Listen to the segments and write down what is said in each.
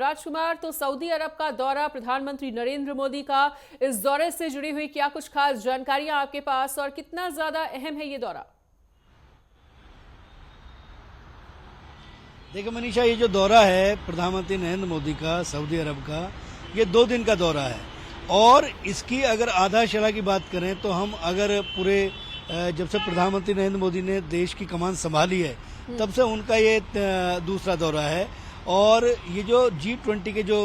राजकुमार, तो सऊदी अरब का दौरा, प्रधानमंत्री नरेंद्र मोदी का, इस दौरे से जुड़ी हुई क्या कुछ खास जानकारियां आपके पास और कितना ज्यादा अहम है ये दौरा? देखिए मनीषा, ये जो दौरा है प्रधानमंत्री नरेंद्र मोदी का सऊदी अरब का, ये 2 दिन का दौरा है। और इसकी अगर आधारशिला की बात करें तो हम अगर पूरे जब से प्रधानमंत्री नरेंद्र मोदी ने देश की कमान संभाली है तब से उनका ये दूसरा दौरा है। और ये जो G20 के जो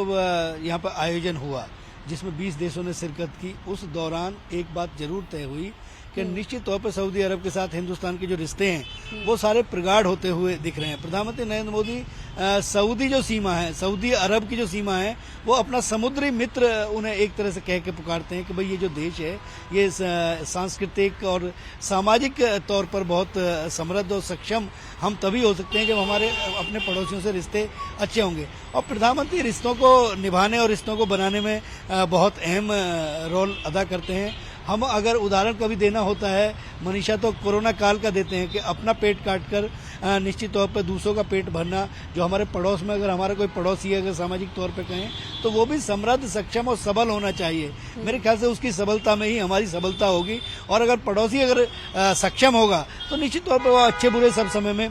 यहाँ पर आयोजन हुआ जिसमें 20 देशों ने शिरकत की, उस दौरान एक बात जरूर तय हुई कि निश्चित तौर पर सऊदी अरब के साथ हिंदुस्तान के जो रिश्ते हैं वो सारे प्रगाढ़ होते हुए दिख रहे हैं। प्रधानमंत्री नरेंद्र मोदी सऊदी जो सीमा है, सऊदी अरब की जो सीमा है, वो अपना समुद्री मित्र उन्हें एक तरह से कह के पुकारते हैं कि भाई ये जो देश है ये सांस्कृतिक और सामाजिक तौर पर बहुत समृद्ध और सक्षम हम तभी हो सकते हैं जब हमारे अपने पड़ोसियों से रिश्ते अच्छे होंगे। और प्रधानमंत्री रिश्तों को निभाने और रिश्तों को बनाने में बहुत अहम रोल अदा करते हैं। हम अगर उदाहरण कभी देना होता है मनीषा, तो कोरोना काल का देते हैं कि अपना पेट काट कर निश्चित तौर पर दूसरों का पेट भरना। जो हमारे पड़ोस में अगर हमारा कोई पड़ोसी है, अगर सामाजिक तौर पे कहें तो वो भी समृद्ध, सक्षम और सबल होना चाहिए। मेरे ख्याल से उसकी सबलता में ही हमारी सबलता होगी। और अगर पड़ोसी अगर सक्षम होगा तो निश्चित तौर पर वो अच्छे बुरे सब समय में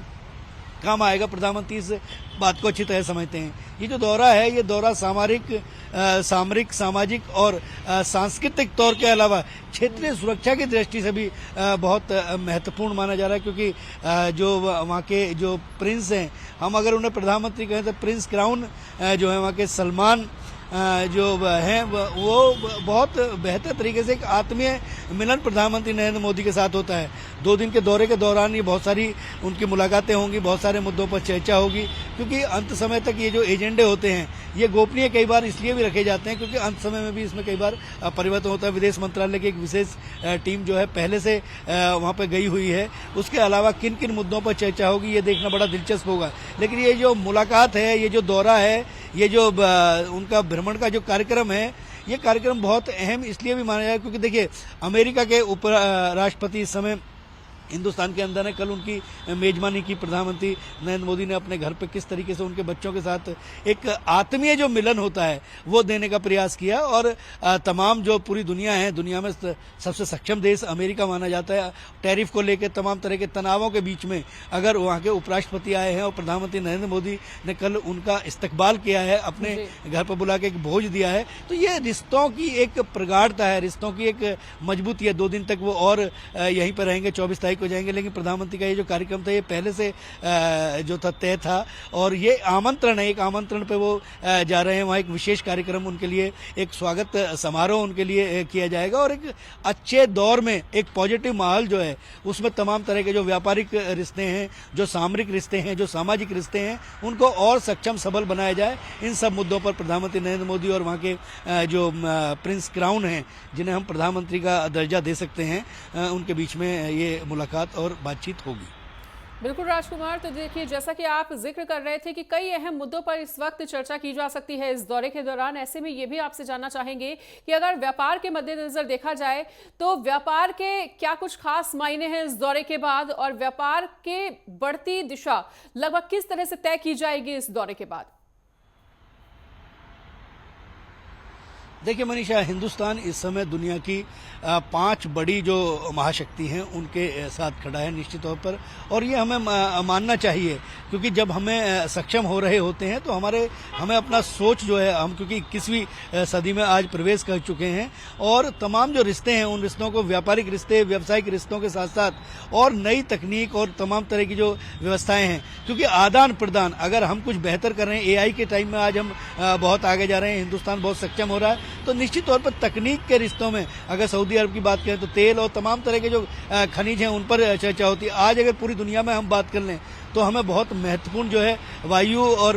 काम आएगा। प्रधानमंत्री इस बात को अच्छी तरह समझते हैं। ये जो दौरा है, ये दौरा सामरिक, सामाजिक और सांस्कृतिक तौर के अलावा क्षेत्रीय सुरक्षा की दृष्टि से भी बहुत महत्वपूर्ण माना जा रहा है। क्योंकि जो वहाँ के जो प्रिंस हैं, हम अगर उन्हें प्रधानमंत्री कहें तो प्रिंस क्राउन जो है वहाँ के सलमान जो हैं वो बहुत बेहतर तरीके से एक आत्मीय मिलन प्रधानमंत्री नरेंद्र मोदी के साथ होता है। 2 दिन के दौरे के दौरान ये बहुत सारी उनकी मुलाकातें होंगी, बहुत सारे मुद्दों पर चर्चा होगी। क्योंकि अंत समय तक ये जो एजेंडे होते हैं ये गोपनीय कई बार इसलिए भी रखे जाते हैं क्योंकि अंत समय में भी इसमें कई बार परिवर्तन होता है। विदेश मंत्रालय की एक विशेष टीम जो है पहले से वहाँ पर गई हुई है। उसके अलावा किन किन मुद्दों पर चर्चा होगी ये देखना बड़ा दिलचस्प होगा। लेकिन ये जो मुलाकात है, ये जो दौरा है, ये जो उनका भ्रमण का जो कार्यक्रम है, ये कार्यक्रम बहुत अहम इसलिए भी माना जाए क्योंकि देखिए अमेरिका के उपराष्ट्रपति इस समय हिंदुस्तान के अंदर है। कल उनकी मेजबानी की प्रधानमंत्री नरेंद्र मोदी ने अपने घर पे किस तरीके से उनके बच्चों के साथ एक आत्मीय जो मिलन होता है वो देने का प्रयास किया। और तमाम जो पूरी दुनिया है, दुनिया में सबसे सक्षम देश अमेरिका माना जाता है। टैरिफ को लेकर तमाम तरह के तनावों के बीच में अगर वहाँ के उपराष्ट्रपति आए हैं और प्रधानमंत्री नरेंद्र मोदी ने कल उनका इस्तकबाल किया है, अपने घर पर बुला के एक भोज दिया है, तो ये रिश्तों की एक प्रगाढ़ता है, रिश्तों की एक मजबूती है। 2 दिन तक वो और यहीं पर रहेंगे, 24 तारीख को जाएंगे। लेकिन प्रधानमंत्री का ये जो कार्यक्रम था ये पहले से जो था तय था और ये आमंत्रण है, एक आमंत्रण पे वो जा रहे हैं। वहाँ एक विशेष कार्यक्रम उनके लिए, एक स्वागत समारोह उनके लिए किया जाएगा। और एक अच्छे दौर में एक पॉजिटिव माहौल जो है उसमें तमाम तरह के जो व्यापारिक रिश्ते हैं, जो सामरिक रिश्ते हैं, जो सामाजिक रिश्ते हैं, उनको और सक्षम सबल बनाया जाए। इन सब मुद्दों पर प्रधानमंत्री नरेंद्र मोदी और वहाँ के जो प्रिंस क्राउन हैं, जिन्हें हम प्रधानमंत्री का दर्जा दे सकते हैं, उनके बीच में ये मुलाकात और बातचीत होगी। बिल्कुल राजकुमार, तो देखिए जैसा कि आप जिक्र कर रहे थे कि कई अहम मुद्दों पर इस वक्त चर्चा की जा सकती है इस दौरे के दौरान। ऐसे में ये भी आपसे जानना चाहेंगे कि अगर व्यापार के मद्देनजर देखा जाए तो व्यापार के क्या कुछ खास मायने हैं इस दौरे के बाद, और व्यापार के बढ़ती दिशा लगभग किस तरह से तय की जाएगी इस दौरे के बाद? देखिए मनीषा, हिंदुस्तान इस समय दुनिया की 5 बड़ी जो महाशक्ति हैं उनके साथ खड़ा है निश्चित तौर पर। और ये हमें मानना चाहिए क्योंकि जब हमें सक्षम हो रहे होते हैं तो हमें अपना सोच जो है, हम क्योंकि 21वीं सदी में आज प्रवेश कर चुके हैं और तमाम जो रिश्ते हैं उन रिश्तों को, व्यापारिक रिश्ते, व्यावसायिक रिश्तों के साथ साथ और नई तकनीक और तमाम तरह की जो व्यवस्थाएं हैं, क्योंकि आदान प्रदान अगर हम कुछ बेहतर कर रहे हैं, AI के टाइम में आज हम बहुत आगे जा रहे हैं, हिंदुस्तान बहुत सक्षम हो रहा है, तो निश्चित तौर पर तकनीक के रिश्तों में अगर सऊदी अरब की बात करें तो तेल और तमाम तरह के जो खनिज हैं उन पर चर्चा होती है। आज अगर पूरी दुनिया में हम बात कर लें तो हमें बहुत महत्वपूर्ण जो है वायु और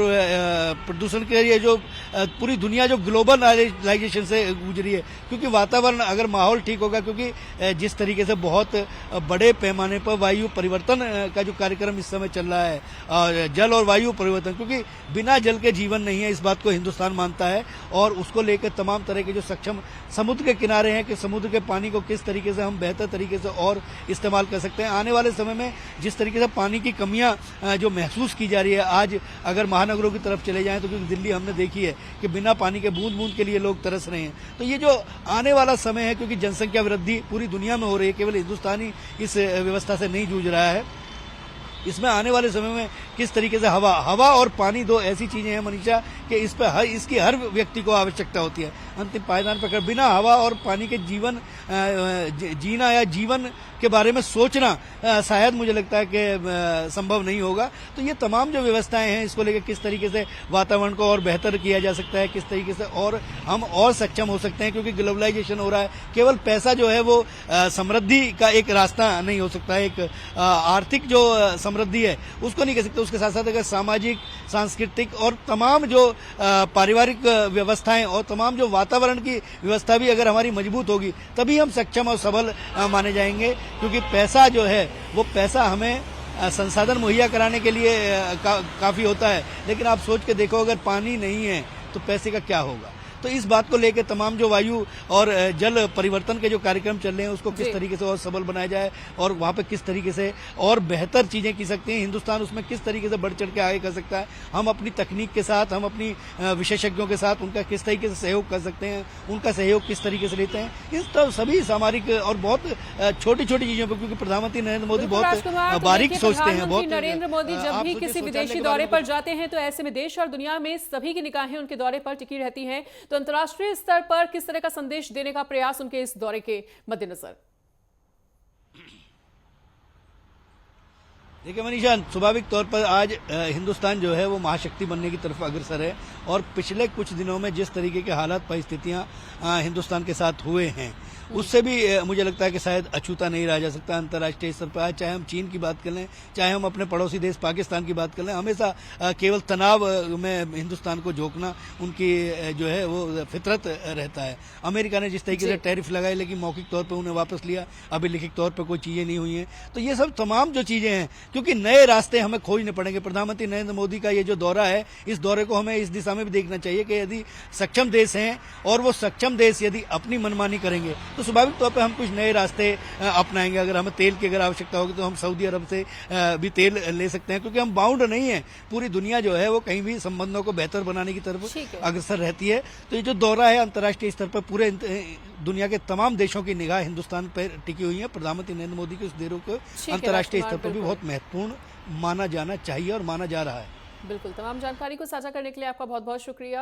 प्रदूषण के लिए जो पूरी दुनिया जो ग्लोबलाइजेशन से गुजरी है, क्योंकि वातावरण अगर माहौल ठीक होगा, क्योंकि जिस तरीके से बहुत बड़े पैमाने पर वायु परिवर्तन का जो कार्यक्रम इस समय चल रहा है, और जल और वायु परिवर्तन, क्योंकि बिना जल के जीवन नहीं है, इस बात को हिंदुस्तान मानता है। और उसको लेकर तमाम तरह के जो सक्षम समुद्र के किनारे हैं कि समुद्र के पानी को किस तरीके से हम बेहतर तरीके से और इस्तेमाल कर सकते हैं। आने वाले समय में जिस तरीके से पानी की कमियां जो महसूस की जा रही है आज, अगर महानगरों की तरफ चले जाएं तो क्योंकि दिल्ली हमने देखी है कि बिना पानी के बूंद बूंद के लिए लोग तरस रहे हैं। तो ये जो आने वाला समय है, क्योंकि जनसंख्या वृद्धि पूरी दुनिया में हो रही है, केवल हिंदुस्तान ही इस व्यवस्था से नहीं जूझ रहा है। इसमें आने वाले समय में किस तरीके से हवा और पानी दो ऐसी चीजें हैं मनीषा कि इसकी हर व्यक्ति को आवश्यकता होती है। अंतिम पायदान पर बिना हवा और पानी के जीना या जीवन के बारे में सोचना शायद मुझे लगता है कि संभव नहीं होगा। तो ये तमाम जो व्यवस्थाएं हैं, इसको लेकर किस तरीके से वातावरण को और बेहतर किया जा सकता है, किस तरीके से और हम और सक्षम हो सकते हैं, क्योंकि ग्लोबलाइजेशन हो रहा है। केवल पैसा जो है वो समृद्धि का एक रास्ता नहीं हो सकता है। एक आर्थिक जो समृद्धि है उसको नहीं कह सकते। उसके साथ साथ अगर सामाजिक, सांस्कृतिक और तमाम जो पारिवारिक व्यवस्थाएं और तमाम जो वातावरण की व्यवस्था भी अगर हमारी मजबूत होगी, तभी हम सक्षम और सबल माने जाएंगे। क्योंकि पैसा जो है वो पैसा हमें संसाधन मुहैया कराने के लिए काफी होता है, लेकिन आप सोच के देखो अगर पानी नहीं है तो पैसे का क्या होगा। तो इस बात को लेकर तमाम जो वायु और जल परिवर्तन के जो कार्यक्रम चल रहे हैं उसको किस तरीके से और सबल बनाया जाए और वहां पे किस तरीके से और बेहतर चीजें की सकते हैं, हिंदुस्तान उसमें किस तरीके से बढ़ चढ़ के आगे कर सकता है। हम अपनी तकनीक के साथ, हम अपनी विशेषज्ञों के साथ उनका किस तरीके से सहयोग कर सकते हैं, उनका सहयोग किस तरीके से लेते हैं, इन तो सभी सामरिक और बहुत छोटी छोटी चीजों पर, क्योंकि प्रधानमंत्री नरेंद्र मोदी बहुत बारीक सोचते हैं। बहुत नरेंद्र मोदी जब भी किसी विदेशी दौरे पर जाते हैं तो ऐसे में देश और दुनिया में सभी की निगाहें उनके दौरे पर टिकी रहती हैं। तो अंतर्राष्ट्रीय स्तर पर किस तरह का संदेश देने का प्रयास उनके इस दौरे के मद्देनजर? देखिए मनीषा, स्वाभाविक तौर पर आज हिंदुस्तान जो है वो महाशक्ति बनने की तरफ अग्रसर है और पिछले कुछ दिनों में जिस तरीके के हालात, परिस्थितियां हिंदुस्तान के साथ हुए हैं, उससे भी मुझे लगता है कि शायद अछूता नहीं रहा जा सकता अंतर्राष्ट्रीय स्तर पर। चाहे हम चीन की बात कर लें, चाहे हम अपने पड़ोसी देश पाकिस्तान की बात कर लें, हमेशा केवल तनाव में हिंदुस्तान को झोंकना उनकी जो है वो फितरत रहता है। अमेरिका ने जिस तरीके से टैरिफ लगाए, लेकिन मौखिक तौर पर उन्हें वापस लिया, अभी लिखित तौर पर कोई चीजें नहीं हुई हैं। तो ये सब तमाम जो चीजें हैं, क्योंकि नए रास्ते हमें खोजने पड़ेंगे। प्रधानमंत्री नरेंद्र मोदी का ये जो दौरा है, इस दौरे को हमें इस दिशा में भी देखना चाहिए कि यदि सक्षम देश हैं और वो सक्षम देश यदि अपनी मनमानी करेंगे तो स्वाभाविक तौर पे हम कुछ नए रास्ते अपनाएंगे। अगर हमें तेल की अगर आवश्यकता होगी तो हम सऊदी अरब से भी तेल ले सकते हैं, क्योंकि हम बाउंड नहीं है। पूरी दुनिया जो है वो कहीं भी संबंधों को बेहतर बनाने की तरफ अग्रसर रहती है। तो ये जो दौरा है अंतर्राष्ट्रीय स्तर पर पूरे दुनिया के तमाम देशों की निगाह हिंदुस्तान पर टिकी हुई है। प्रधानमंत्री नरेंद्र मोदी के उस दौरे को अंतर्राष्ट्रीय स्तर पर भी बहुत महत्वपूर्ण माना जाना चाहिए और माना जा रहा है। बिल्कुल, तमाम जानकारी को साझा करने के लिए आपका बहुत बहुत शुक्रिया।